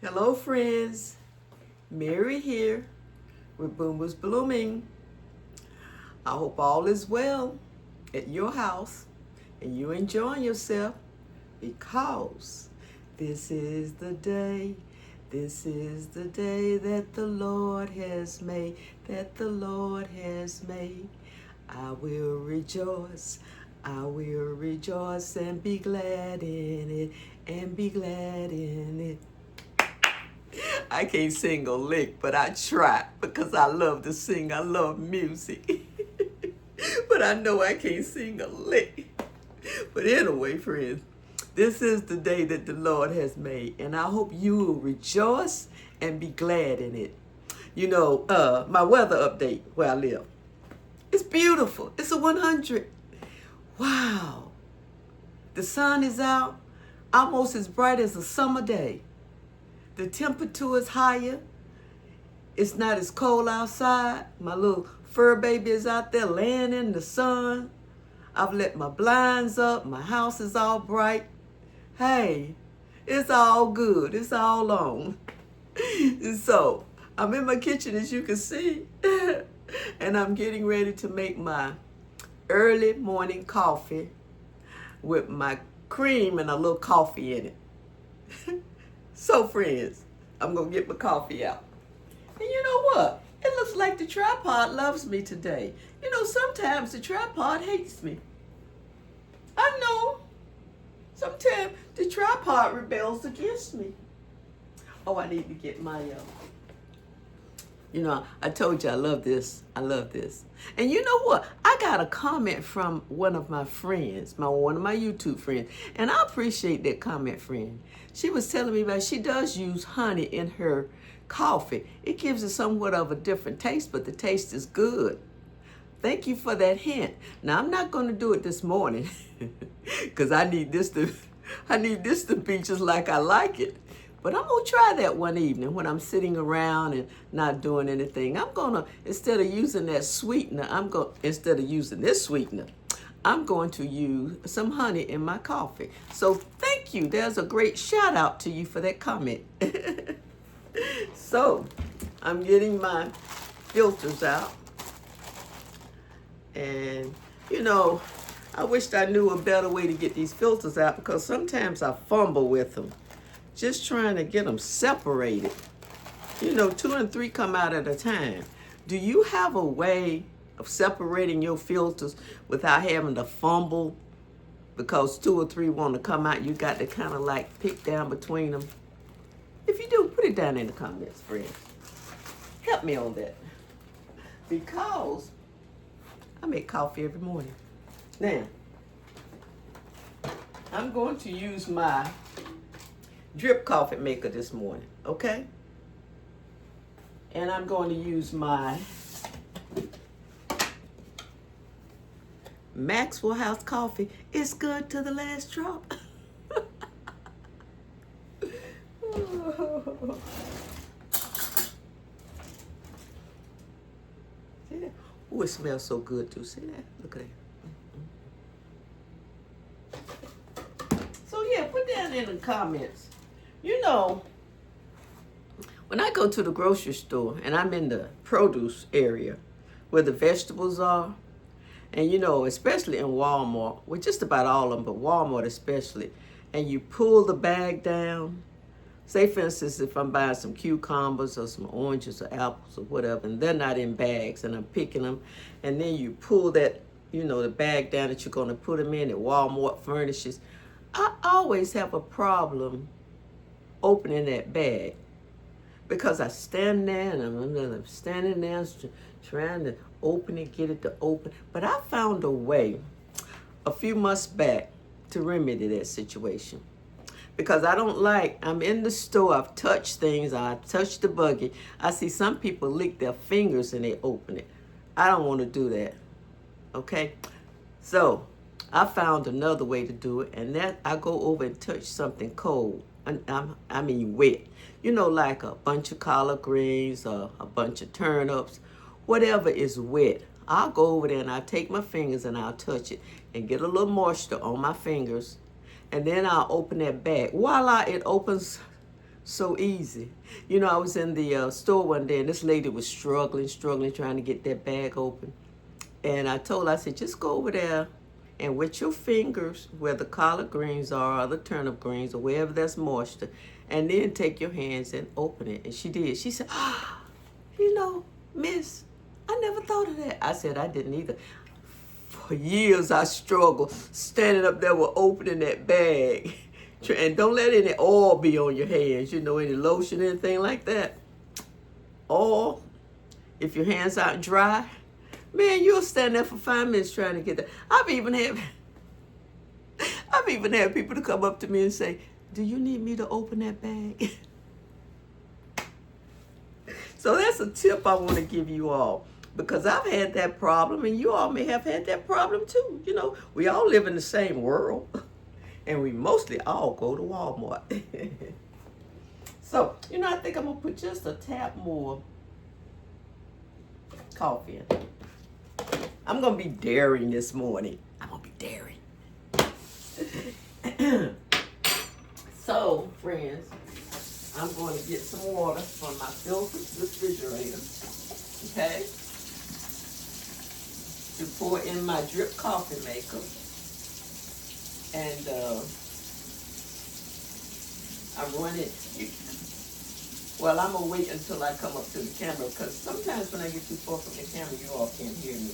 Hello, friends. Mary here with Boom Was Blooming. I hope all is well at your house and you enjoying yourself because this is the day, this is the day that the Lord has made, that the Lord has made. I will rejoice, I will rejoice and be glad in it, and be glad in it. I can't sing a lick, but I try because I love to sing. I love music. But I know I can't sing a lick. But anyway, friends, this is the day that the Lord has made, and I hope you will rejoice and be glad in it. You know, my weather update where I live. It's beautiful. It's a 100. Wow. The sun is out, almost as bright as a summer day. The temperature is higher. It's not as cold outside. My little fur baby is out there laying in the sun. I've let my blinds up. My house is all bright. Hey, it's all good. It's all on. So, I'm in my kitchen, as you can see, and I'm getting ready to make my early morning coffee with my cream and a little coffee in it. So, friends, I'm going to get my coffee out. And you know what? It looks like the tripod loves me today. You know, sometimes the tripod hates me. I know. Sometimes the tripod rebels against me. Oh, I need to get my, I told you I love this. I love this. And you know what? I got a comment from one of my friends, one of my YouTube friends. And I appreciate that comment, friend. She was telling me about she does use honey in her coffee. It gives it somewhat of a different taste, but the taste is good. Thank you for that hint. Now, I'm not going to do it this morning because I need this to be just like I like it. But I'm going to try that one evening when I'm sitting around and not doing anything. I'm going to, instead of using that sweetener, instead of using this sweetener, I'm going to use some honey in my coffee. So thank you. There's a great shout out to you for that comment. So I'm getting my filters out. And, I wished I knew a better way to get these filters out because sometimes I fumble with them. Just trying to get them separated. 2 and 3 come out at a time. Do you have a way of separating your filters without having to fumble? Because 2 or 3 want to come out, you got to kind of like pick down between them. If you do, put it down in the comments, friends. Help me on that. Because I make coffee every morning. Now, I'm going to use my drip coffee maker this morning, okay? And I'm going to use my Maxwell House coffee. It's good to the last drop. See that? Oh, it smells so good too. See that? Look at that. So yeah, put that in the comments. When I go to the grocery store and I'm in the produce area where the vegetables are, and especially in Walmart, with just about all of them, but Walmart especially, and you pull the bag down, say for instance, if I'm buying some cucumbers or some oranges or apples or whatever, and they're not in bags and I'm picking them, and then you pull that, the bag down that you're going to put them in that Walmart furnishes, I always have a problem opening that bag because I stand there and I'm standing there trying to open it, get it to open. But I found a way a few months back to remedy that situation because I'm in the store, I've touched things, I've touched the buggy. I see some people lick their fingers and they open it. I don't want to do that, okay? So I found another way to do it, and that I go over and touch something cold. I mean wet. Like a bunch of collard greens or a bunch of turnips, whatever is wet. I'll go over there and I'll take my fingers and I'll touch it and get a little moisture on my fingers. And then I'll open that bag. Voila, it opens So easy. You know, I was in the store one day and this lady was struggling, trying to get that bag open. And I told her, I said, just go over there and with your fingers where the collard greens are or the turnip greens or wherever there's moisture, and then take your hands and open it. And she did. She said, you know, miss, I never thought of that. I said, I didn't either. For years I struggled standing up there with opening that bag. And don't let any oil be on your hands, you know, any lotion, anything like that. Or if your hands aren't dry, man, you'll stand there for 5 minutes trying to get that. I've even had people to come up to me and say, do you need me to open that bag? So that's a tip I want to give you all, because I've had that problem and you all may have had that problem too. You know, we all live in the same world and we mostly all go to Walmart. So, you know, I think I'm going to put just a tap more coffee in. I'm going to be daring this morning. I'm going to be daring. So, friends, I'm going to get some water from my filtered refrigerator, okay, to pour in my drip coffee maker. And I run it. Well, I'm going to wait until I come up to the camera, because sometimes when I get too far from the camera, you all can't hear me.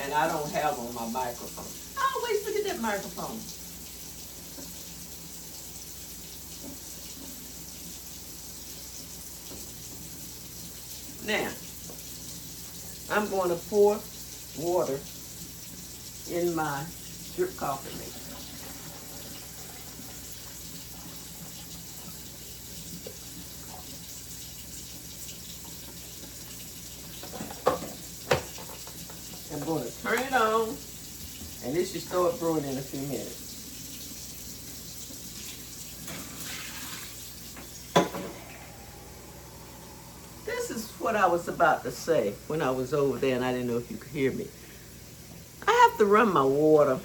And I don't have on my microphone. I always look at that microphone. Now, I'm going to pour water in my drip coffee maker. I'm going to turn it on, and this should start brewing in a few minutes. This is what I was about to say when I was over there, and I didn't know if you could hear me. I have to run my water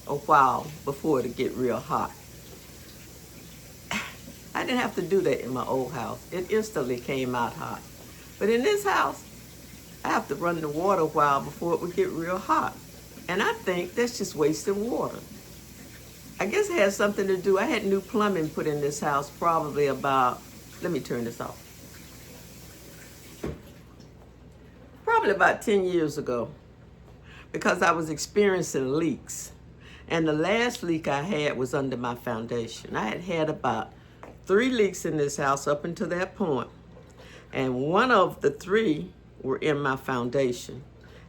a while before it get real hot. I didn't have to do that in my old house. It instantly came out hot. But in this house, I have to run the water a while before it would get real hot. And I think that's just wasting water. I guess it has something to do. I had new plumbing put in this house probably about, let me turn this off. Probably about 10 years ago, because I was experiencing leaks. And the last leak I had was under my foundation. I had had about 3 leaks in this house up until that point. And one of the 3 were in my foundation,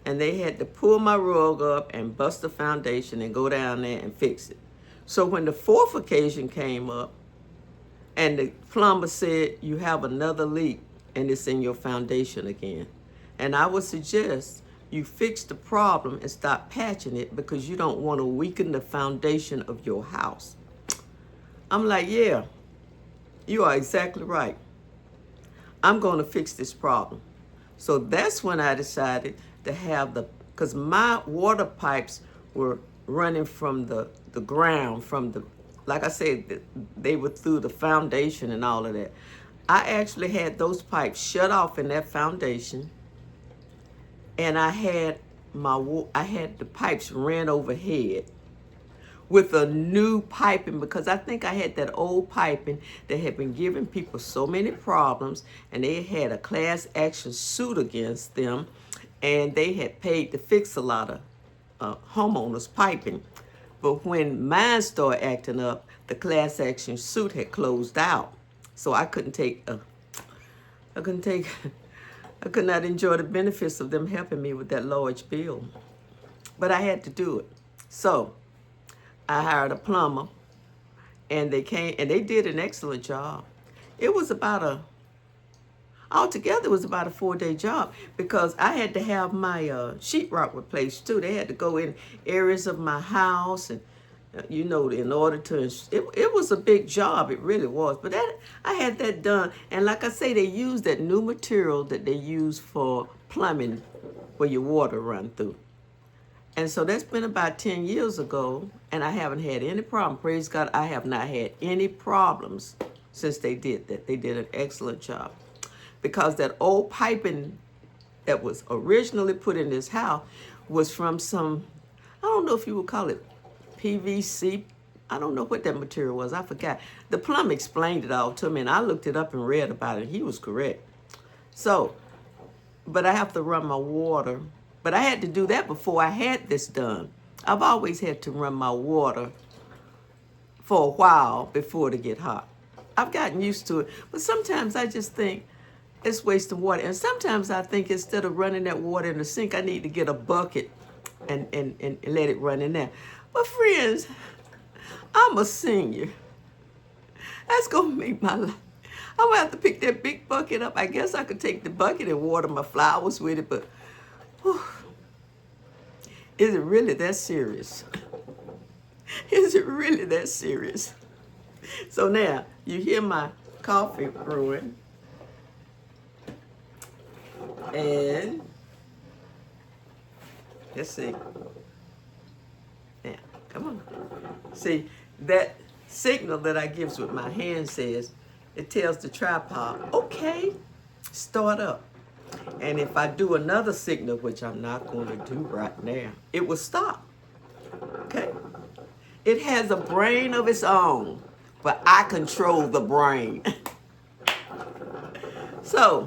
and they had to pull my rug up and bust the foundation and go down there and fix it. So when the 4th occasion came up and the plumber said, you have another leak and it's in your foundation again, and I would suggest you fix the problem and stop patching it, because you don't want to weaken the foundation of your house. I'm like, yeah, you are exactly right. I'm going to fix this problem. So that's when I decided to have because my water pipes were running from the ground, like I said, they were through the foundation and all of that. I actually had those pipes shut off in that foundation, and I had the pipes ran overhead with a new piping, because I think I had that old piping that had been giving people so many problems, and they had a class action suit against them, and they had paid to fix a lot of homeowners' piping. But when mine started acting up, the class action suit had closed out, so I could not enjoy the benefits of them helping me with that large bill. But I had to do it. So I hired a plumber, and they came, and they did an excellent job. It was altogether it was about a 4-day job, because I had to have my sheetrock replaced too. They had to go in areas of my house, and in order to, it was a big job, it really was. But I had that done, and like I say, they used that new material that they use for plumbing where your water run through. And so that's been about 10 years ago, and I haven't had any problem. Praise God, I have not had any problems since they did that. They did an excellent job. Because that old piping that was originally put in this house was from some, I don't know if you would call it PVC. I don't know what that material was. I forgot. The plumber explained it all to me, and I looked it up and read about it. He was correct. So, but I have to run my water. But I had to do that before I had this done. I've always had to run my water for a while before it get hot. I've gotten used to it. But sometimes I just think it's wasting water. And sometimes I think instead of running that water in the sink, I need to get a bucket and let it run in there. But friends, I'm a senior. That's going to make my life. I'm going to have to pick that big bucket up. I guess I could take the bucket and water my flowers with it, but whew, is it really that serious? Is it really that serious? So now, you hear my coffee brewing. And let's see. Now, come on. See, that signal that I gives with my hand says, it tells the tripod, okay, start up. And if I do another signal, which I'm not going to do right now, it will stop. Okay? It has a brain of its own, but I control the brain. So,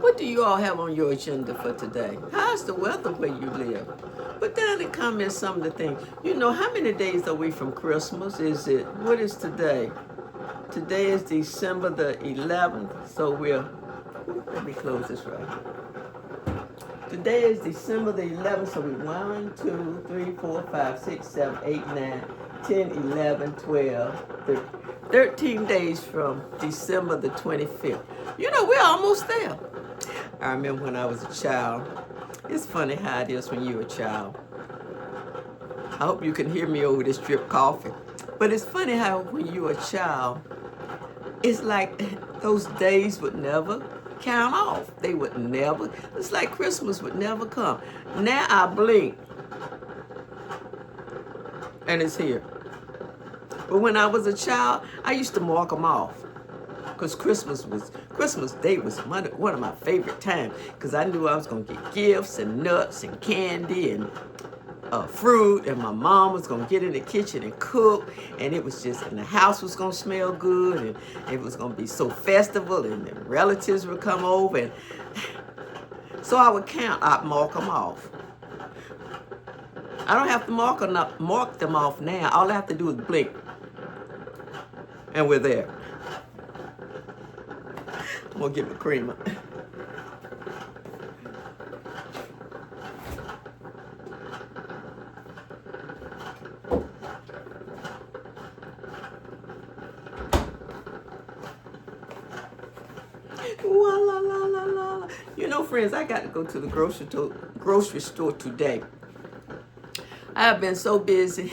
what do you all have on your agenda for today? How's the weather where you live? Put down in the comments some of the things. You know, how many days are we from Christmas? What is today? Today is December the 11th, so let me close this right here. Today is December the 11th, so we 1, 2, 3, 4, 5, 6, 7, 8, 9, 10, 11, 12, 13 days from December the 25th. You know, we're almost there. I remember when I was a child. It's funny how it is when you're a child. I hope you can hear me over this drip coffee. But it's funny how when you're a child, it's like those days would never count off. They would never. It's like Christmas would never come. Now I blink, and it's here. But when I was a child, I used to mark them off. Because Christmas Day was one of my favorite times. Because I knew I was going to get gifts and nuts and candy and fruit, and my mom was gonna get in the kitchen and cook, and it was just, and the house was gonna smell good, and it was gonna be so festival, and the relatives would come over, and so I would I'd mark them off. I don't have to mark them off now. All I have to do is blink, and we're there. I'm gonna get my creamer. You know, friends, I got to go to the grocery store today. I have been so busy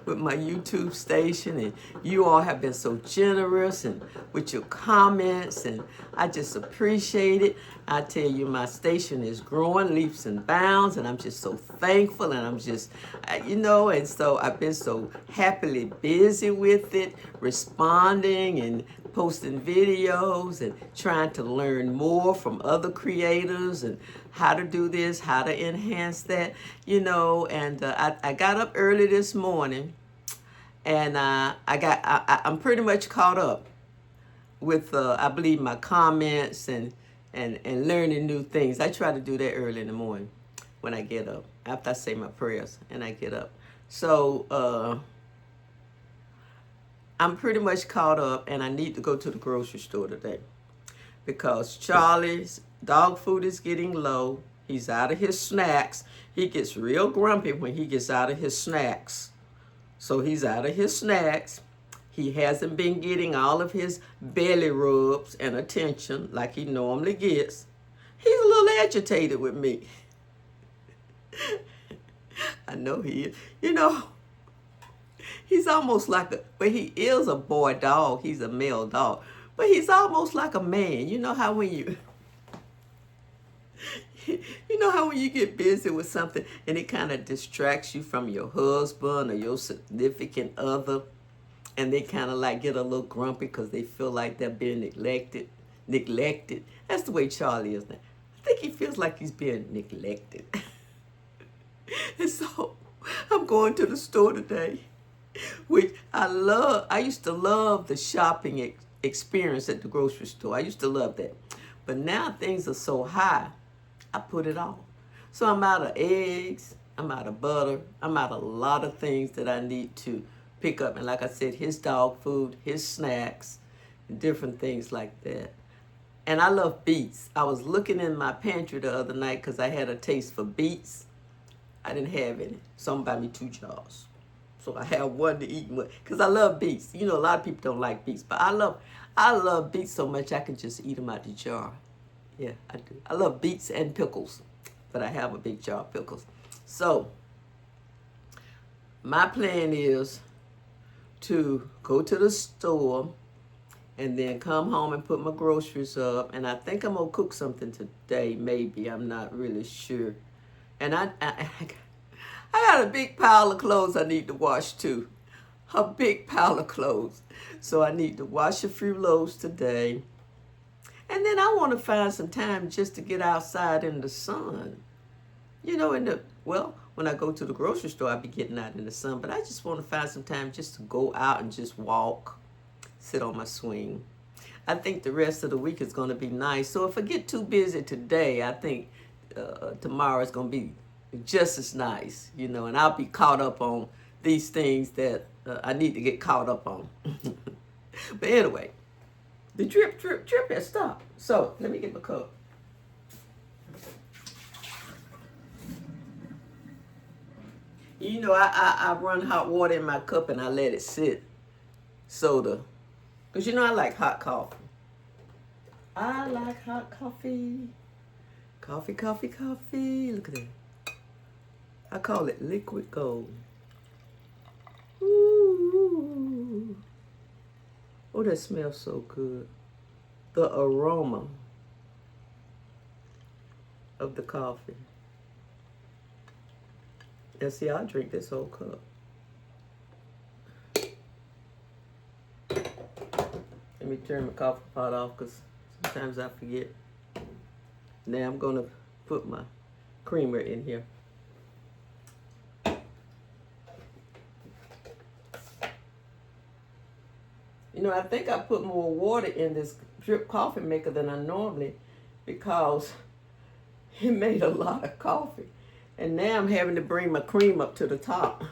with my YouTube station, and you all have been so generous and with your comments, and I just appreciate it. I tell you, my station is growing leaps and bounds, and I'm just so thankful, and I'm just, and so I've been so happily busy with it, responding and posting videos and trying to learn more from other creators and how to do this, how to enhance that, and I got up early this morning, and I'm pretty much caught up with, I believe, my comments and learning new things. I try to do that early in the morning when I get up, after I say my prayers and I get up. So I'm pretty much caught up, and I need to go to the grocery store today because Charlie's dog food is getting low. He's out of his snacks. He gets real grumpy when he gets out of his snacks. So he's out of his snacks. He hasn't been getting all of his belly rubs and attention like he normally gets. He's a little agitated with me. I know he is. He's almost like he is a boy dog. He's a male dog. But he's almost like a man. You know how when you get busy with something and it kind of distracts you from your husband or your significant other, and they kind of like get a little grumpy because they feel like they're being neglected. That's the way Charlie is now. I think he feels like he's being neglected. And so I'm going to the store today, which I love. I used to love the shopping experience at the grocery store. I used to love that. But now things are so high, I put it off. So I'm out of eggs, I'm out of butter, I'm out of a lot of things that I need to pick up. And like I said, his dog food, his snacks, and different things like that. And I love beets. I was looking in my pantry the other night because I had a taste for beets. I didn't have any. Someone buy me 2 jars. So I have one to eat because I love beets. You know, a lot of people don't like beets, but I love beets so much I can just eat them out the jar. Yeah, I do. I love beets and pickles, but I have a big jar of pickles. So my plan is to go to the store and then come home and put my groceries up. And I think I'm going to cook something today, maybe. I'm not really sure. And I got a big pile of clothes I need to wash too. A big pile of clothes. So I need to wash a few loads today. And then I want to find some time just to get outside in the sun. You know, when I go to the grocery store, I'll be getting out in the sun. But I just want to find some time just to go out and just walk, sit on my swing. I think the rest of the week is going to be nice. So if I get too busy today, I think tomorrow is going to be just as nice, you know, and I'll be caught up on these things that I need to get caught up on. But anyway, the drip has stopped. So let me get my cup. You know, I run hot water in my cup and I let it sit. Soda. Because you know I like hot coffee. I like hot coffee. Coffee, coffee, coffee. Look at that. I call it liquid gold. Ooh. Oh, that smells so good. The aroma of the coffee. Now see, I'll drink this whole cup. Let me turn my coffee pot off because sometimes I forget. Now I'm going to put my creamer in here. You know, I think I put more water in this drip coffee maker than I normally because it made a lot of coffee. And now I'm having to bring my cream up to the top.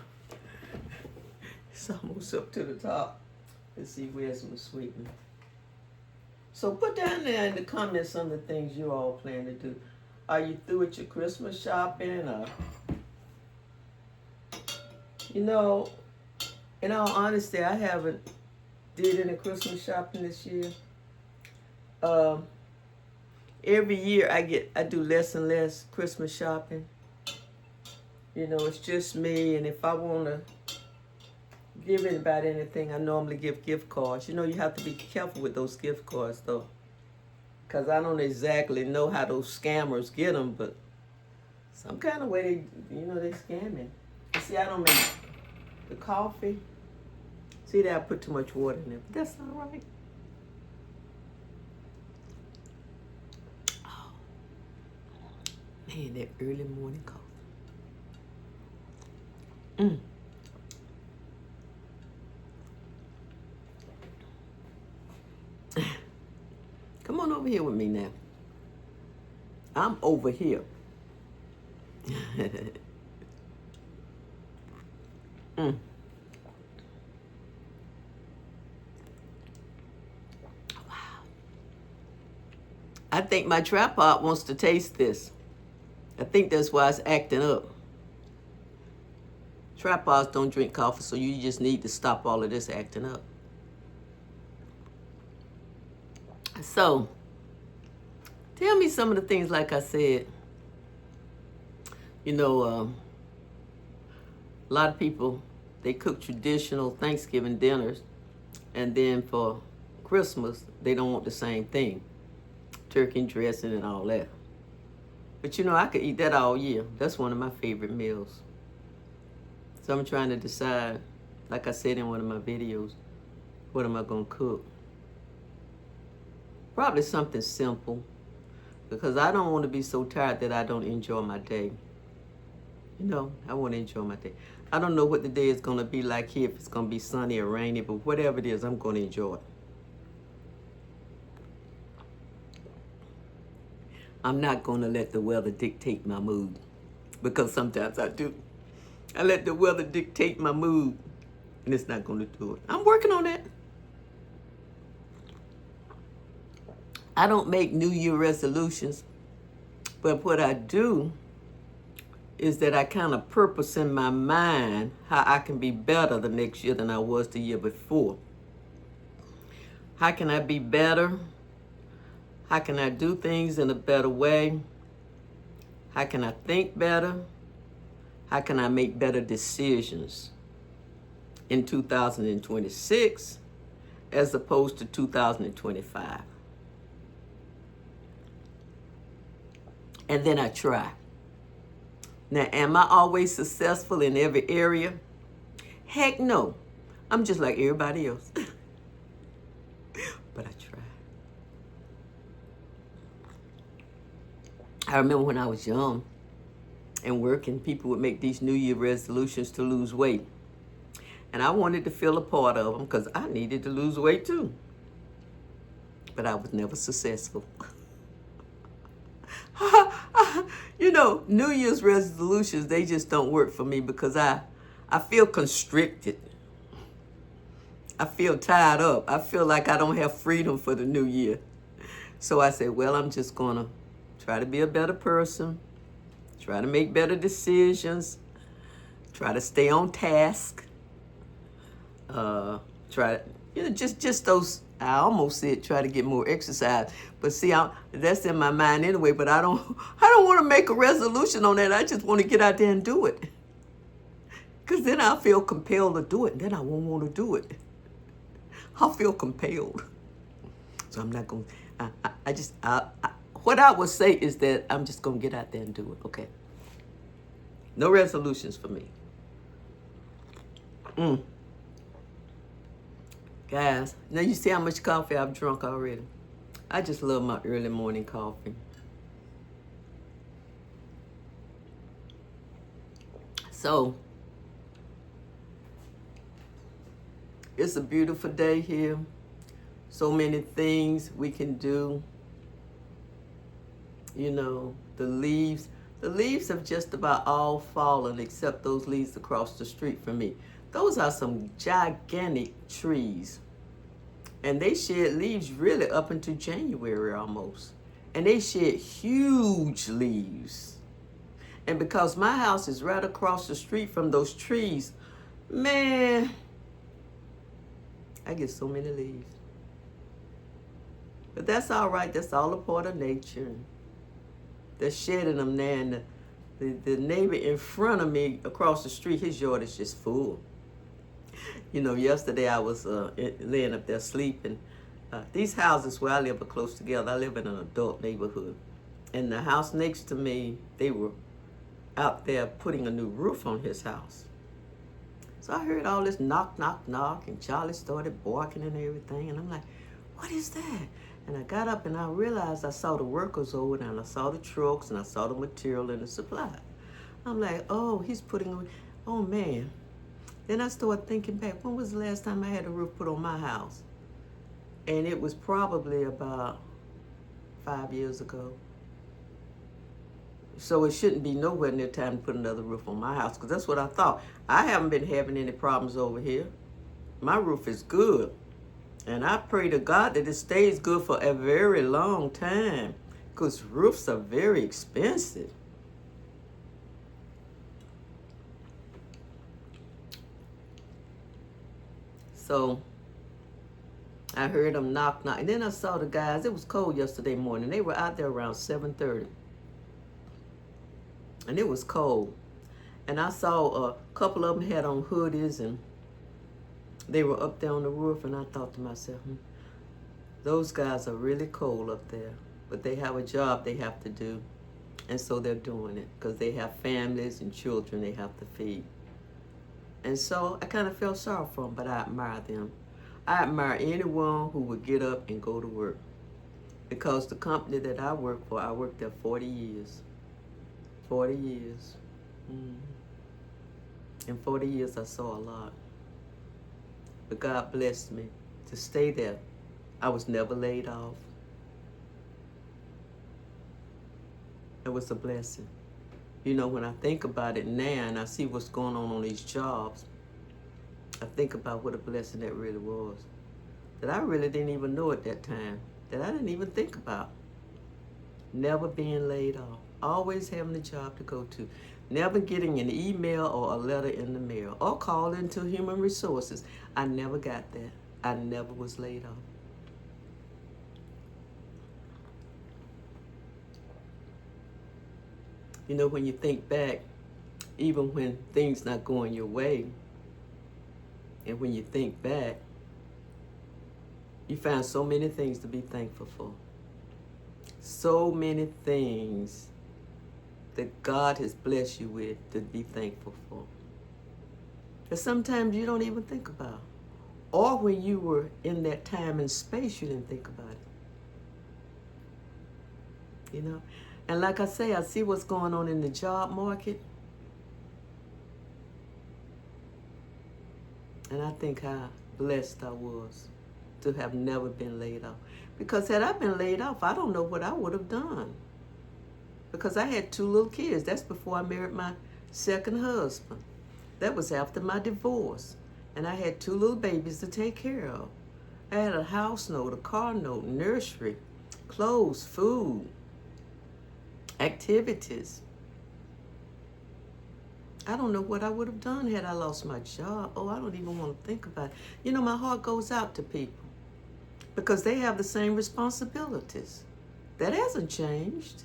It's almost up to the top. Let's see, where's my sweetener? So put down there in the comments some of the things you all plan to do. Are you through with your Christmas shopping? Or, you know, in all honesty, I haven't did any Christmas shopping this year. Every year I do less and less Christmas shopping. You know, it's just me, and if I want to give anybody anything, I normally give gift cards. You know, you have to be careful with those gift cards, though, because I don't exactly know how those scammers get them, but some kind of way they scamming. You see, I don't make the coffee. See that I put too much water in it, but that's all right. Oh, man, that early morning coffee. Come on over here with me now. I'm over here. Wow. I think my tripod wants to taste this. I think that's why it's acting up. Tripods don't drink coffee, so you just need to stop all of this acting up. So, tell me some of the things, like I said. You know, a lot of people, they cook traditional Thanksgiving dinners, and then for Christmas, they don't want the same thing. Turkey and dressing and all that. But you know, I could eat that all year. That's one of my favorite meals. So I'm trying to decide, like I said in one of my videos, What am I going to cook? Probably something simple, because I don't want to be so tired that I don't enjoy my day. You know, I want to enjoy my day. I don't know what the day is going to be like here, if it's going to be sunny or rainy, but whatever it is, I'm going to enjoy it. I'm not going to let the weather dictate my mood, because sometimes I do. I let the weather dictate my mood, and it's not going to do it. I'm working on that. I don't make New Year resolutions, but what I do is that I kind of purpose in my mind how I can be better the next year than I was the year before. How can I be better? How can I do things in a better way? How can I think better? How can I make better decisions in 2026 as opposed to 2025? And then I try. Now, am I always successful in every area? Heck no. I'm just like everybody else. But I try. I remember when I was young and working, people would make these New Year resolutions to lose weight. And I wanted to feel a part of them because I needed to lose weight too. But I was never successful. You know, New Year's resolutions, they just don't work for me because I feel constricted. I feel tied up. I feel like I don't have freedom for the new year. So I said, well, I'm just going to try to be a better person, try to make better decisions, try to stay on task, try, you know, just those. I almost said try to get more exercise, but see, that's in my mind anyway. But I don't want to make a resolution on that. I just want to get out there and do it, because then I feel compelled to do it, and then I won't want to do it. I'll feel compelled, so I'm not going. What I would say is that I'm just going to get out there and do it. Okay. No resolutions for me. Guys, now you see how much coffee I've drunk already. I just love my early morning coffee. So, it's a beautiful day here. So many things we can do. You know, the leaves have just about all fallen except those leaves across the street from me. Those are some gigantic trees. And they shed leaves really up into January almost. And they shed huge leaves. And because my house is right across the street from those trees, man, I get so many leaves. But that's all right. That's all a part of nature. They're shedding them now. And the neighbor in front of me across the street, his yard is just full. You know, yesterday I was laying up there sleeping. These houses where I live are close together. I live in an adult neighborhood. And the house next to me, they were out there putting a new roof on his house. So I heard all this knock, knock, knock, and Charlie started barking and everything. And I'm like, what is that? And I got up and I realized I saw the workers over there, and I saw the trucks, and I saw the material and the supply. I'm like, oh, he's putting, oh man. Then I started thinking back, when was the last time I had a roof put on my house? And it was probably about 5 years ago. So it shouldn't be nowhere near time to put another roof on my house, because that's what I thought. I haven't been having any problems over here. My roof is good. And I pray to God that it stays good for a very long time, because roofs are very expensive. So I heard them knock, knock. And then I saw the guys. It was cold yesterday morning. They were out there around 7:30. And it was cold. And I saw a couple of them had on hoodies, and they were up there on the roof. And I thought to myself, those guys are really cold up there. But they have a job they have to do. And so they're doing it because they have families and children they have to feed. And so I kind of felt sorry for them, but I admire them. I admire anyone who would get up and go to work. Because the company that I work for, I worked there 40 years. 40 years. In 40 years, I saw a lot. But God blessed me to stay there. I was never laid off. It was a blessing. You know, when I think about it now and I see what's going on these jobs, I think about what a blessing that really was. That I really didn't even know at that time. That I didn't even think about. Never being laid off. Always having a job to go to. Never getting an email or a letter in the mail. Or call into human resources. I never got that. I never was laid off. You know, when you think back, even when things not going your way, and when you think back, you find so many things to be thankful for. So many things that God has blessed you with to be thankful for. That sometimes you don't even think about. Or when you were in that time and space, you didn't think about it. You know? And like I say, I see what's going on in the job market. And I think how blessed I was to have never been laid off. Because had I been laid off, I don't know what I would have done. Because I had 2 little kids. That's before I married my second husband. That was after my divorce. And I had 2 little babies to take care of. I had a house note, a car note, nursery, clothes, food, activities. I don't know what I would have done had I lost my job. Oh, I don't even want to think about it. You know, my heart goes out to people because they have the same responsibilities. That hasn't changed.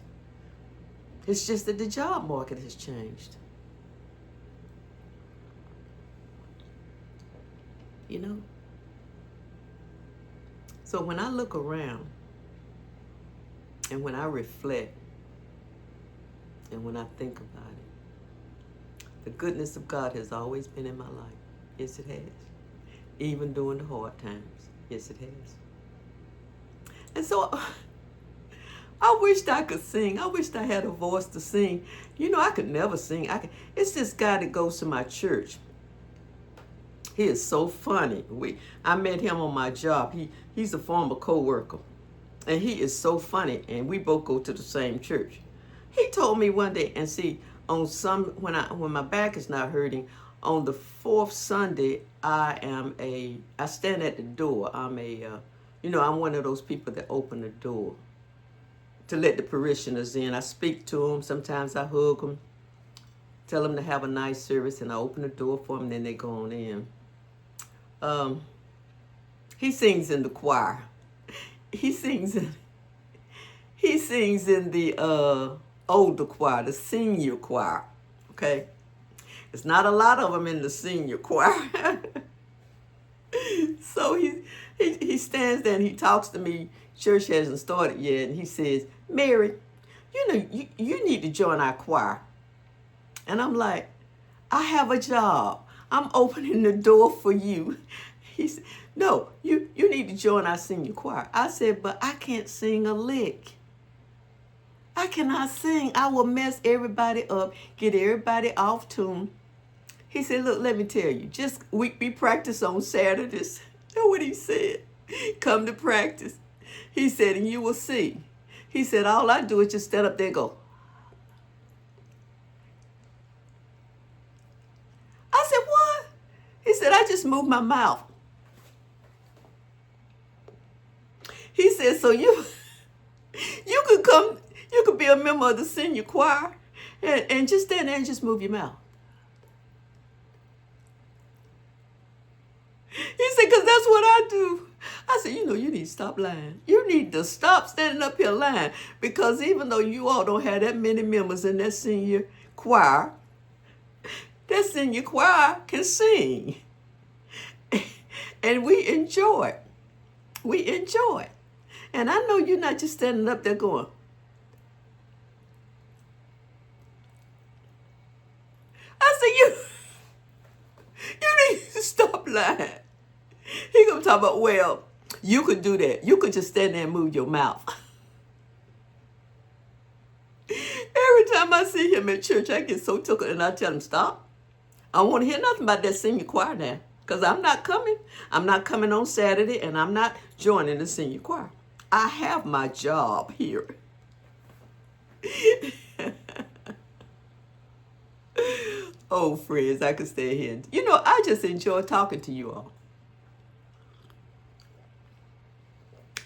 It's just that the job market has changed. You know? So when I look around and when I reflect and when I think about it, the goodness of God has always been in my life. Yes, it has. Even during the hard times. Yes, it has. And so I wished I could sing. I wished I had a voice to sing. You know, I could never sing. It's this guy that goes to my church. He is so funny. I met him on my job. He's a former co-worker. And he is so funny. And we both go to the same church. He told me one day, and see, on when my back is not hurting, on the 4th Sunday, I stand at the door. I'm one of those people that open the door to let the parishioners in. I speak to them. Sometimes I hug them, tell them to have a nice service, and I open the door for them, and then they go on in. He sings in the choir. He sings in the older choir, the senior choir. Okay, it's not a lot of them in the senior choir. So he stands there and he talks to me. Church hasn't started yet, and he says, "Mary, you know, you need to join our choir." And I'm like, "I have a job. I'm opening the door for you." He said, "No, you need to join our senior choir." I said, "But I can't sing a lick. I cannot sing. I will mess everybody up, get everybody off tune." He said, "Look, let me tell you, we practice on Saturdays." That's what he said. "Come to practice." He said, "And you will see." He said, "All I do is just stand up there and go." I said, "What?" He said, "I just move my mouth." He said, "So you could come, you could be a member of the senior choir and just stand there and just move your mouth." He said, "Because that's what I do." I said, "You know, you need to stop lying. You need to stop standing up here lying, because even though you all don't have that many members in that senior choir can sing." And we enjoy it. We enjoy it. And I know you're not just standing up there going. I said, you need to stop lying. He gonna talk about, well, you could do that. You could just stand there and move your mouth. Every time I see him at church, I get so tickled and I tell him, stop. I don't want to hear nothing about that senior choir now. Because I'm not coming. I'm not coming on Saturday and I'm not joining the senior choir. I have my job here. Oh, friends, I could stay here. You know, I just enjoy talking to you all.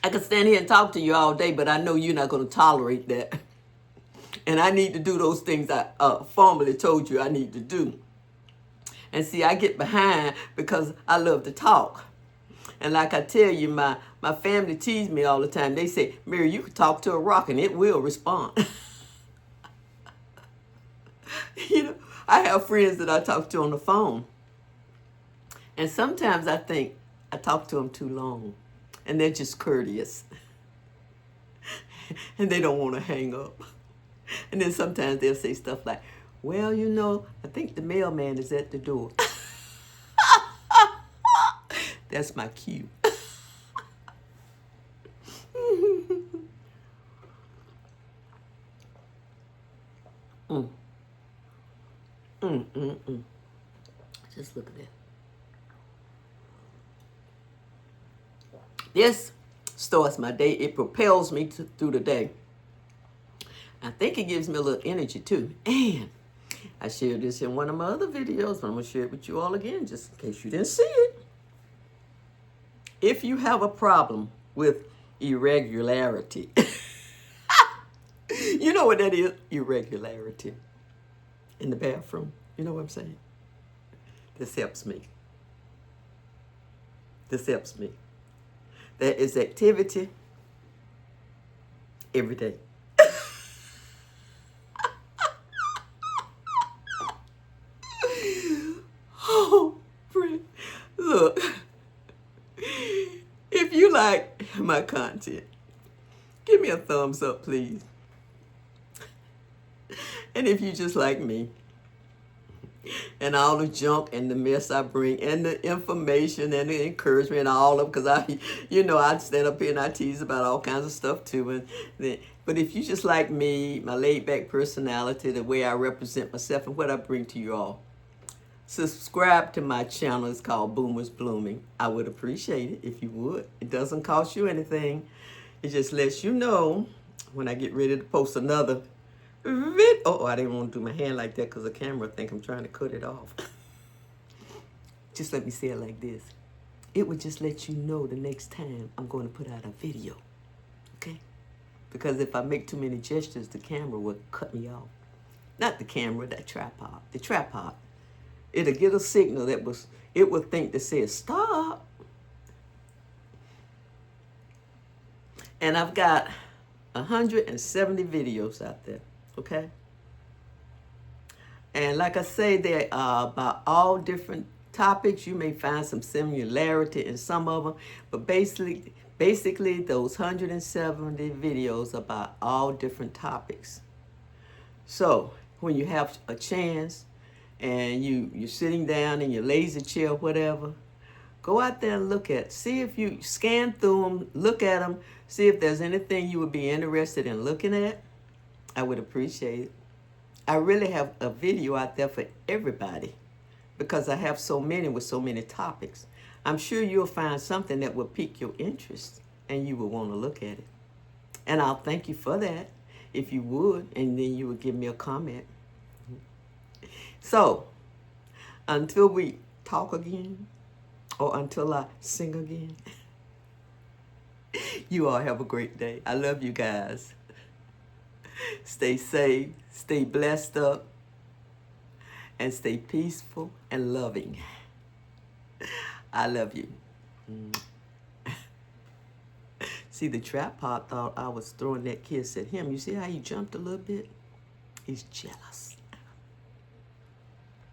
I could stand here and talk to you all day, but I know you're not going to tolerate that. And I need to do those things I formally told you I need to do. And see, I get behind because I love to talk. And like I tell you, my family tease me all the time. They say, Mary, you can talk to a rock and it will respond. You know, I have friends that I talk to on the phone. And sometimes I think I talk to them too long. And they're just courteous. And they don't want to hang up. And then sometimes they'll say stuff like, well, you know, I think the mailman is at the door. That's my cue. Just look at that. This starts my day. It propels me through the day. I think it gives me a little energy too. And I shared this in one of my other videos, but I'm going to share it with you all again just in case you didn't see it. If you have a problem with irregularity, you know what that is? Irregularity in the bathroom. You know what I'm saying? This helps me. This helps me. There is activity every day. Oh, friend, look. If you like my content, give me a thumbs up, please. And if you just like me, and all the junk and the mess I bring, and the information and the encouragement, and all of, because I stand up here and I tease about all kinds of stuff too. But if you just like me, my laid back personality, the way I represent myself, and what I bring to you all, subscribe to my channel. It's called Boomers Blooming. I would appreciate it if you would. It doesn't cost you anything. It just lets you know when I get ready to post another video. Oh, I didn't want to do my hand like that because the camera think I'm trying to cut it off. Just let me say it like this. It would just let you know the next time I'm going to put out a video. Okay? Because if I make too many gestures, the camera will cut me off. Not the camera, that tripod. The tripod. It'll get a signal it will think that says stop. And I've got 170 videos out there, okay? And like I say, they are about all different topics. You may find some similarity in some of them, but basically those 170 videos about all different topics. So when you have a chance, and you're sitting down in your lazy chair, whatever, go out there and look at, see if you scan through them, look at them, see if there's anything you would be interested in looking at. I would appreciate it. I really have a video out there for everybody because I have so many with so many topics. I'm sure you'll find something that will pique your interest and you will want to look at it. And I'll thank you for that if you would, and then you would give me a comment. So, until we talk again, or until I sing again, you all have a great day. I love you guys. Stay safe, stay blessed up, and stay peaceful and loving. I love you. See, the tripod thought I was throwing that kiss at him. You see how he jumped a little bit? He's jealous.